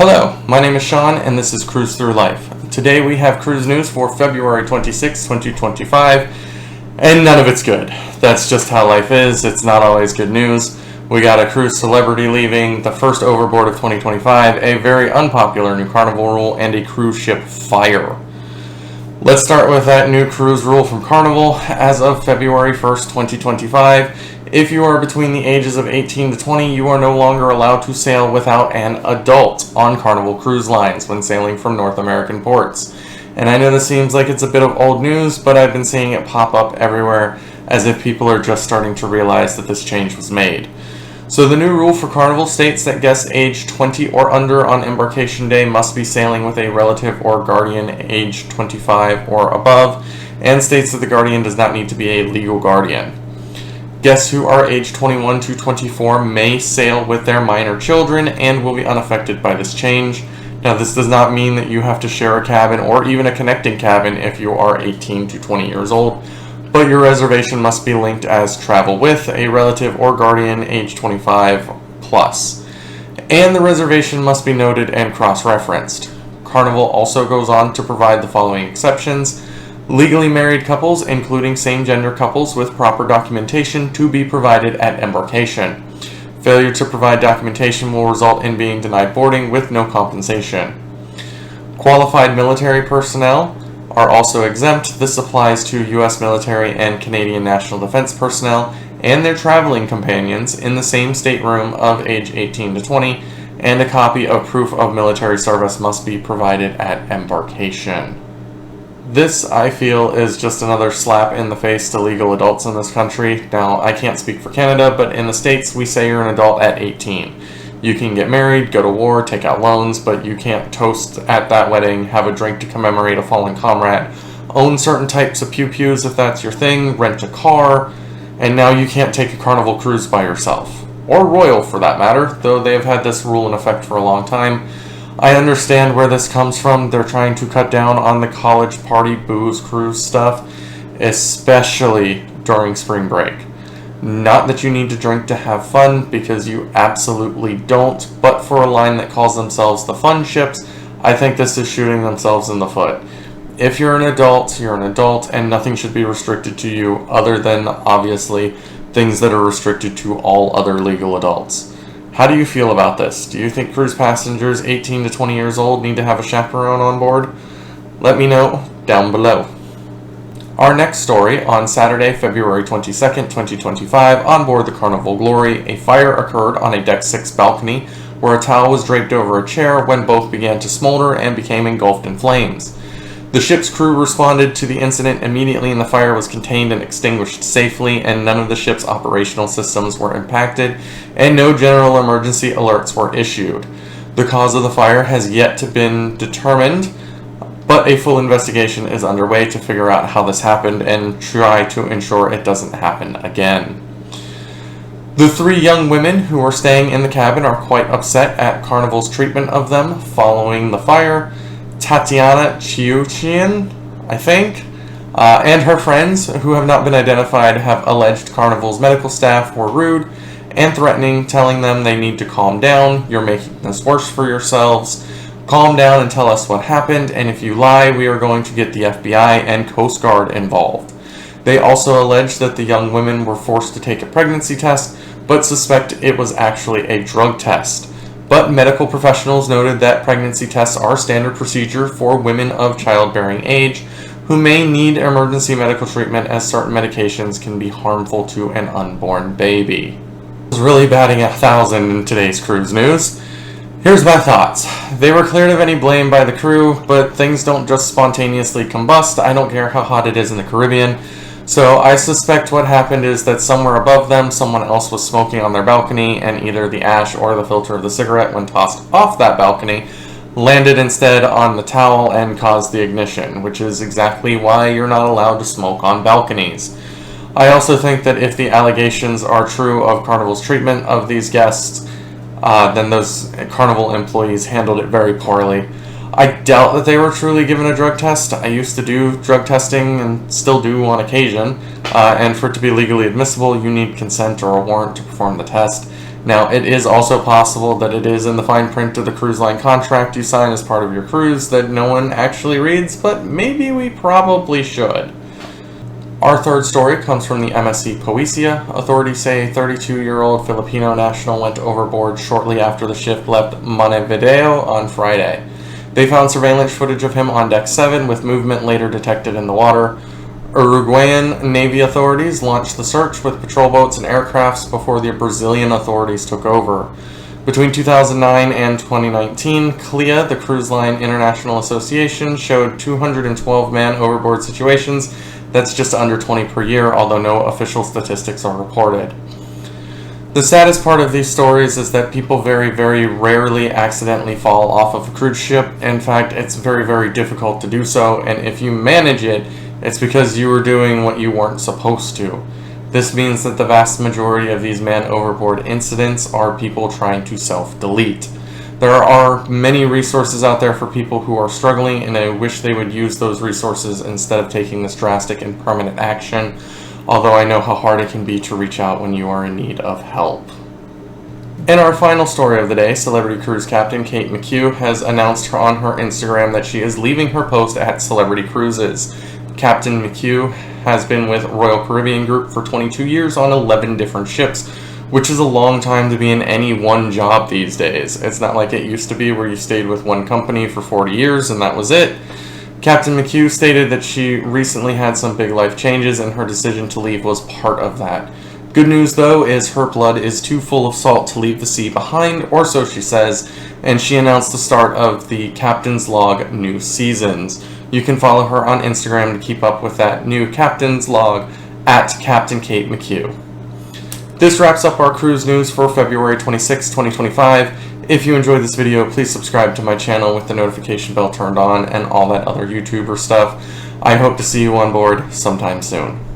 Hello, my name is Sean and this is Cruise Through Life. Today we have cruise news for February 26, 2025, and none of it's good. That's just how life is. It's not always good news. We got a cruise celebrity leaving, the first overboard of 2025, a very unpopular new Carnival rule, and a cruise ship fire. Let's start with that new cruise rule from Carnival. As of February 1st, 2025, if you are between the ages of 18 to 20, you are no longer allowed to sail without an adult on Carnival Cruise Lines when sailing from North American ports. And I know this seems like it's a bit of old news, but I've been seeing it pop up everywhere as if people are just starting to realize that this change was made. So the new rule for Carnival states that guests aged 20 or under on embarkation day must be sailing with a relative or guardian aged 25 or above, and states that the guardian does not need to be a legal guardian. Guests who are aged 21 to 24 may sail with their minor children and will be unaffected by this change. Now, this does not mean that you have to share a cabin or even a connecting cabin if you are 18 to 20 years old, but your reservation must be linked as travel with a relative or guardian age 25 plus. And the reservation must be noted and cross-referenced. Carnival also goes on to provide the following exceptions: legally married couples, including same-gender couples with proper documentation, to be provided at embarkation. Failure to provide documentation will result in being denied boarding with no compensation. Qualified military personnel are also exempt. This applies to U.S. military and Canadian National Defense personnel and their traveling companions in the same stateroom of age 18 to 20, and a copy of proof of military service must be provided at embarkation. This, I feel, is just another slap in the face to legal adults in this country. Now, I can't speak for Canada, but in the States, we say you're an adult at 18. You can get married, go to war, take out loans, but you can't toast at that wedding, have a drink to commemorate a fallen comrade, own certain types of pew-pews if that's your thing, rent a car, and now you can't take a Carnival cruise by yourself. Or Royal, for that matter, though they have had this rule in effect for a long time. I understand where this comes from. They're trying to cut down on the college party booze cruise stuff, especially during spring break. Not that you need to drink to have fun, because you absolutely don't, but for a line that calls themselves the Fun Ships, I think this is shooting themselves in the foot. If you're an adult, you're an adult, and nothing should be restricted to you other than, obviously, things that are restricted to all other legal adults. How do you feel about this? Do you think cruise passengers 18 to 20 years old need to have a chaperone on board? Let me know down below. Our next story, on Saturday, February 22nd, 2025, on board the Carnival Glory, a fire occurred on a Deck 6 balcony where a towel was draped over a chair when both began to smolder and became engulfed in flames. The ship's crew responded to the incident immediately, and the fire was contained and extinguished safely, and none of the ship's operational systems were impacted, and no general emergency alerts were issued. The cause of the fire has yet to be determined, but a full investigation is underway to figure out how this happened and try to ensure it doesn't happen again. The three young women who are staying in the cabin are quite upset at Carnival's treatment of them following the fire. Tatiana Chiuchian, I think, and her friends, who have not been identified, have alleged Carnival's medical staff were rude and threatening, telling them they need to calm down. You're making this worse for yourselves. Calm down and tell us what happened, and if you lie, we are going to get the FBI and Coast Guard involved. They also allege that the young women were forced to take a pregnancy test, but suspect it was actually a drug test. But medical professionals noted that pregnancy tests are standard procedure for women of childbearing age who may need emergency medical treatment, as certain medications can be harmful to an unborn baby. I was really batting 1,000 in today's cruise news. Here's my thoughts. They were cleared of any blame by the crew, but things don't just spontaneously combust. I don't care how hot it is in the Caribbean. So I suspect what happened is that somewhere above them, someone else was smoking on their balcony, and either the ash or the filter of the cigarette, when tossed off that balcony, landed instead on the towel and caused the ignition, which is exactly why you're not allowed to smoke on balconies. I also think that if the allegations are true of Carnival's treatment of these guests, then those Carnival employees handled it very poorly. I doubt that they were truly given a drug test. I used to do drug testing and still do on occasion, and for it to be legally admissible, you need consent or a warrant to perform the test. Now, it is also possible that it is in the fine print of the cruise line contract you sign as part of your cruise that no one actually reads, but maybe we probably should. Our third story comes from the MSC Poesia. Authorities say a 32-year-old Filipino national went overboard shortly after the ship left Montevideo on Friday. They found surveillance footage of him on Deck 7 with movement later detected in the water. Uruguayan Navy authorities launched the search with patrol boats and aircrafts before the Brazilian authorities took over. Between 2009 and 2019, CLIA, the Cruise Line International Association, showed 212 man-overboard situations. That's just under 20 per year, although no official statistics are reported. The saddest part of these stories is that people very, very rarely accidentally fall off of a cruise ship. In fact, it's very, very difficult to do so, and if you manage it, it's because you were doing what you weren't supposed to. This means that the vast majority of these man-overboard incidents are people trying to self-delete. There are many resources out there for people who are struggling, and I wish they would use those resources instead of taking this drastic and permanent action, although I know how hard it can be to reach out when you are in need of help. In our final story of the day, celebrity cruise captain Kate McCue has announced on her Instagram that she is leaving her post at Celebrity Cruises. Captain McCue has been with Royal Caribbean Group for 22 years on 11 different ships, which is a long time to be in any one job these days. It's not like it used to be where you stayed with one company for 40 years and that was it. Captain McCue stated that she recently had some big life changes and her decision to leave was part of that. Good news though is her blood is too full of salt to leave the sea behind, or so she says, and she announced the start of the Captain's Log new seasons. You can follow her on Instagram to keep up with that new Captain's Log at Captain Kate McCue. This wraps up our cruise news for February 26, 2025. If you enjoyed this video, please subscribe to my channel with the notification bell turned on and all that other YouTuber stuff. I hope to see you on board sometime soon.